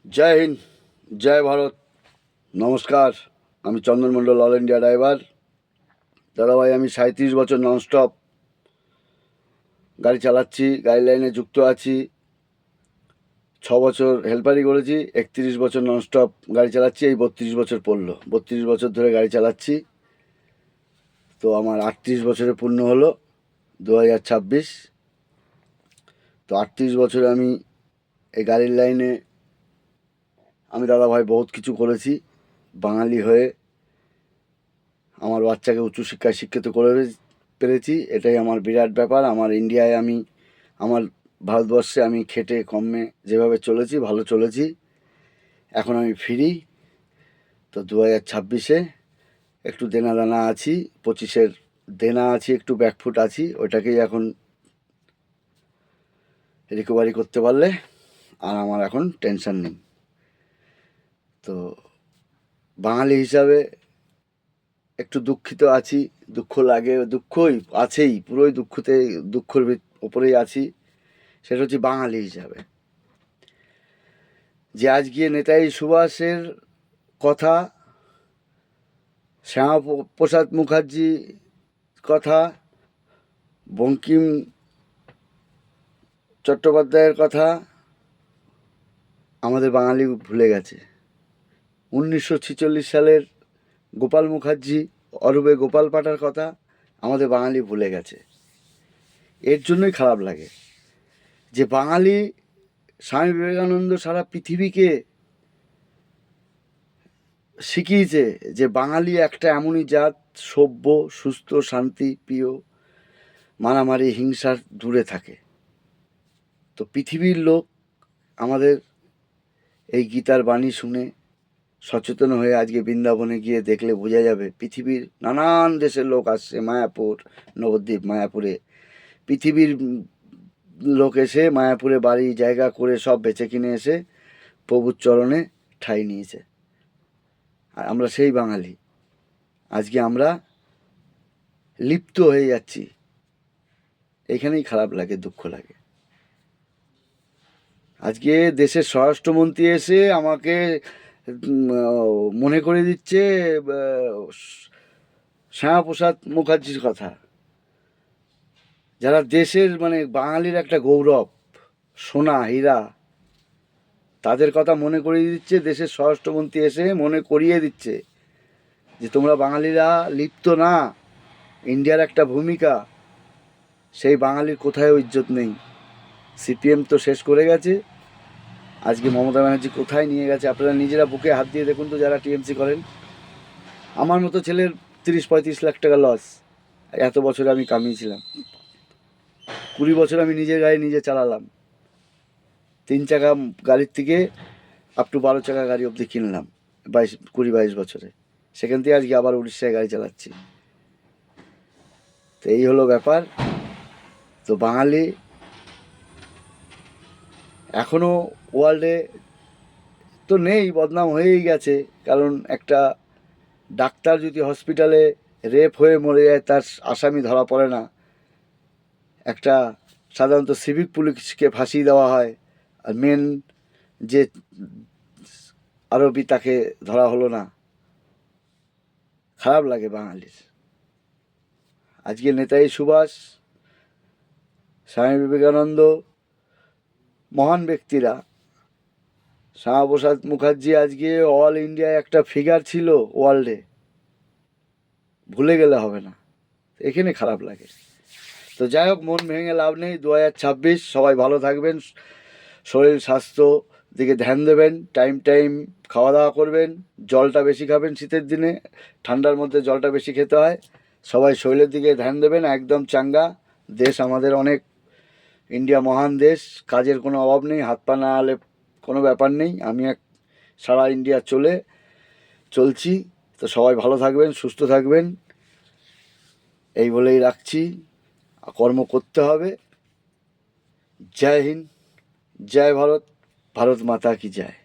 জয় হিন্দ, জয় ভারত, নমস্কার। আমি চন্দন মণ্ডল, all India driver. দাদাভাই, আমি 37 বছর ননস্টপ গাড়ি চালাচ্ছি, গাড়ি লাইনে যুক্ত আছি। 6 বছর হেল্পারি করেছি, 31 বছর ননস্টপ গাড়ি চালাচ্ছি। এই 32 বছর পড়লো, 32 বছর ধরে গাড়ি চালাচ্ছি। তো আমার 38 বছরে পূর্ণ হলো 2026। তো 38 বছরে আমি এই গাড়ির লাইনে আমি দাদাভাই বহুত কিছু করেছি। বাঙালি হয়ে আমার বাচ্চাকে উচ্চশিক্ষায় শিক্ষিত করে পেরেছি, এটাই আমার বিরাট ব্যাপার। আমার ইন্ডিয়ায় আমার ভারতবর্ষে আমি খেটে কমে যেভাবে চলেছি, ভালো চলেছি। এখন আমি ফিরি। তো 2026-এ একটু দেনা দানা আছি, 25-এর দেনা আছি, একটু ব্যাকফুট আছি। ওইটাকেই এখন রিকভারি করতে পারলে আর আমার এখন টেনশন নেই। তো বাঙালি হিসাবে একটু দুঃখিত আছি, দুঃখ লাগে, দুঃখই আছেই, পুরোই দুঃখের ওপরেই আছি। সেটা হচ্ছে বাঙালি হিসাবে যে আজকে নেতাজি সুভাষের কথা, শ্যামাপ্রসাদ মুখার্জি কথা, বঙ্কিম চট্টোপাধ্যায়ের কথা আমাদের বাঙালি ভুলে গেছে। 1946 সালের গোপাল মুখার্জি, অরূপে গোপাল পাঠার কথা আমাদের বাঙালি ভুলে গেছে। এর জন্যই খারাপ লাগে যে বাঙালি, স্বামী বিবেকানন্দ সারা পৃথিবীকে শিখিয়েছে যে বাঙালি একটা এমনই জাত, সভ্য, সুস্থ, শান্তি প্রিয়, মারামারি হিংসার দূরে থাকে। তো পৃথিবীর লোক আমাদের এই গীতার বাণী শুনে সচেতন হয়ে আজকে বৃন্দাবনে গিয়ে দেখলে বোঝা যাবে, পৃথিবীর নানান দেশের লোক আসছে মায়াপুর, নবদ্বীপ, মায়াপুরে। পৃথিবীর লোক এসে মায়াপুরে বাড়ি জায়গা করে সব বেচে কিনে এসে প্রভুর চরণে ঠাঁই নিয়েছে। আর আমরা সেই বাঙালি, আজকে আমরা লিপ্ত হয়ে যাচ্ছি। এখানেই খারাপ লাগে, দুঃখ লাগে। আজকে দেশের স্বরাষ্ট্রমন্ত্রী এসে আমাকে মনে করে দিচ্ছে শ্যামাপ্রসাদ মুখার্জির কথা, যারা দেশের বাঙালির একটা গৌরব, সোনা হীরা, তাদের কথা মনে করিয়ে দিচ্ছে। দেশের স্বরাষ্ট্রমন্ত্রী এসে মনে করিয়ে দিচ্ছে যে তোমরা বাঙালিরা লিপ্ত না, ইন্ডিয়ার একটা ভূমিকা। সেই বাঙালির কোথায়ও ইজ্জত নেই। সিপিএম তো শেষ করে গেছে, আজকে মমতা ব্যানার্জি কোথায় নিয়ে গেছে আপনারা নিজেরা বুকে হাত দিয়ে দেখুন তো, যারা টিএমসি করেন। আমার মতো ছেলের 30-35 লাখ টাকা লস এত বছরে আমি কামিয়েছিলাম। 20 বছর আমি নিজের গাড়ি নিজে চালালাম, 3 চাকা গাড়ির থেকে আপ টু 12 চাকা গাড়ি অবধি কিনলাম 20-22 বছরে। সেখান থেকে আজকে আবার উড়িষ্যায় গাড়ি চালাচ্ছি। তো এই হলো ব্যাপার। তো বাঙালি এখনও ওয়ার্ল্ডে তো নেই, বদনাম হয়েই গেছে। কারণ একটা ডাক্তার যদি হসপিটালে রেপ হয়ে মরে যায়, তার আসামি ধরা পড়ে না। একটা সাধারণত সিভিক পুলিশকে ফাঁসিয়ে দেওয়া হয়, আর মেন যে আরোপি তাকে ধরা হলো না। খারাপ লাগে বাঙালির। আজকে নেতাজি সুভাষ, স্বামী বিবেকানন্দ, মহান ব্যক্তিরা, শ্যামাপ্রসাদ মুখার্জি আজকে অল ইন্ডিয়ায় একটা ফিগার ছিল ওয়ার্ল্ডে, ভুলে গেলে হবে না। এখানে খারাপ লাগে। তো যাই হোক, মন ভেঙে লাভ নেই। 2026 সবাই ভালো থাকবেন, শরীর স্বাস্থ্য দিকে ধ্যান দেবেন, টাইম খাওয়া দাওয়া করবেন, জলটা বেশি খাবেন। শীতের দিনে ঠান্ডার মধ্যে জলটা বেশি খেতে হয়। সবাই শরীরের দিকে ধ্যান দেবেন, একদম চাঙ্গা। দেশ আমাদের অনেক, ইন্ডিয়া মহান দেশ, কাজের কোনো অভাব নেই, হাত পা না হলে কোনো ব্যাপার নেই। আমি সারা ইন্ডিয়া চলছি। তো সবাই ভালো থাকবেন, সুস্থ থাকবেন, এই বলেই রাখছি। কর্ম করতে হবে। জয় হিন্দ, জয় ভারত, ভারত মাতা কি জয়।